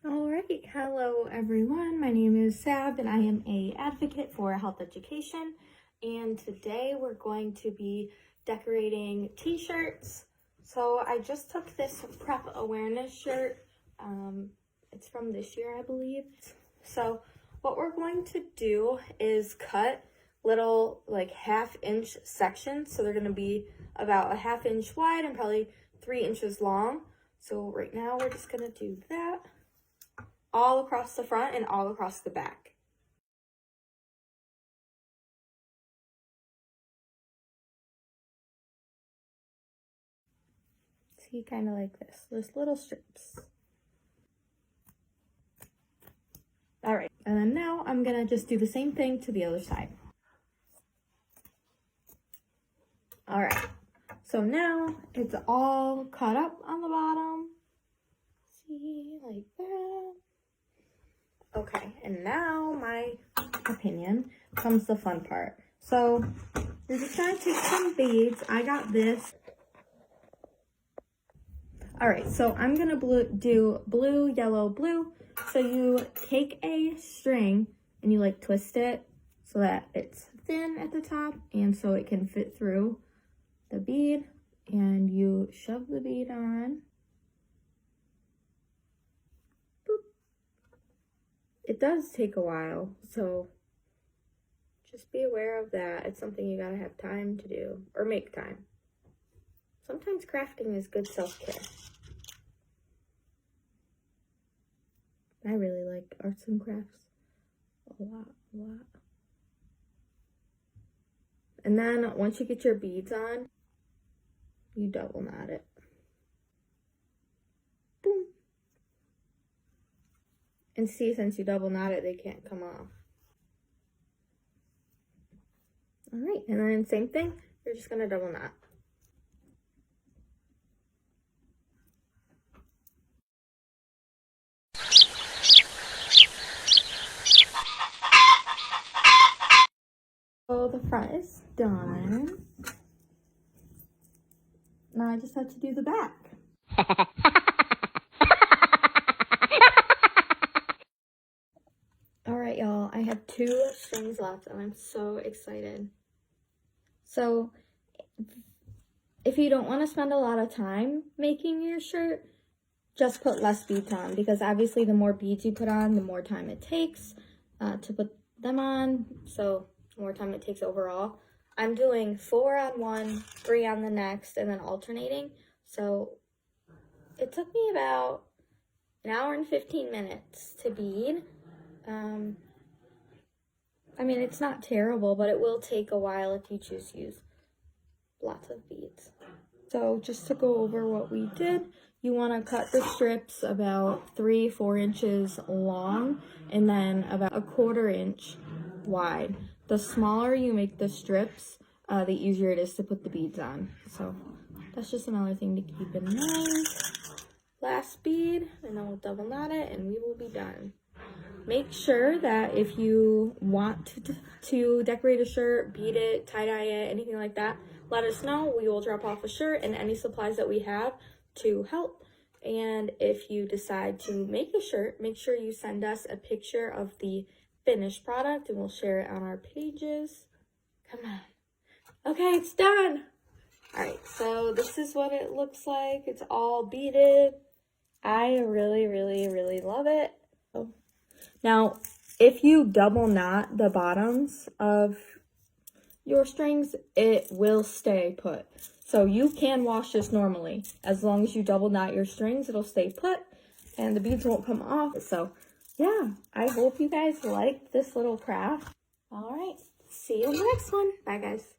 All right, hello everyone. My name is Sab and I am a advocate for health education. And today we're going to be decorating t-shirts. So I just took this prep awareness shirt. It's from this year, I believe. So what we're going to do is cut little like 1/2 inch sections. So they're going to be about a 1/2 inch wide and probably 3 inches long. So right now we're just going to do that all across the front and all across the back. See, kind of like this, just little strips. All right, and then now I'm gonna just do the same thing to the other side. All right, so now it's all cut up on the bottom. See, like that. Okay, and now, my opinion, comes the fun part. So you're just gonna take some beads. I got this. All right, so I'm gonna do blue, yellow, blue. So you take a string and you like twist it so that it's thin at the top and so it can fit through the bead, and you shove the bead on. Boop. It does take a while, so just be aware of that. It's something you gotta have time to do, or make time. Sometimes crafting is good self-care. I really like arts and crafts a lot. And then once you get your beads on, you double knot it. Boom. And see, since you double knot it, they can't come off. All right, and then same thing, you're just gonna double knot. So the front is done. Now I just have to do the back. All right, y'all, I have 2 strings left and I'm so excited. So if you don't want to spend a lot of time making your shirt, just put less beads on, because obviously the more beads you put on, the more time it takes to put them on. So the more time it takes overall. I'm doing 4 on one, 3 on the next, and then alternating. So it took me about 1 hour and 15 minutes to bead. I mean, it's not terrible, but it will take a while if you choose to use lots of beads. So just to go over what we did, you want to cut the strips about 3-4 inches long and then about 1/4 inch wide. The smaller you make the strips, the easier it is to put the beads on. So that's just another thing to keep in mind. Last bead, and then we'll double knot it and we will be done. Make sure that if you want to decorate a shirt, bead it, tie-dye it, anything like that, let us know. We will drop off a shirt and any supplies that we have to help. And if you decide to make a shirt, make sure you send us a picture of the finished product and we'll share it on our pages. Come on. Okay, it's done. All right, so this is what it looks like. It's all beaded. I really love it. Now, if you double knot the bottoms of your strings, it will stay put. So you can wash this normally. As long as you double knot your strings, it'll stay put and the beads won't come off. So yeah, I hope you guys liked this little craft. All right, see you in the next one. Bye, guys.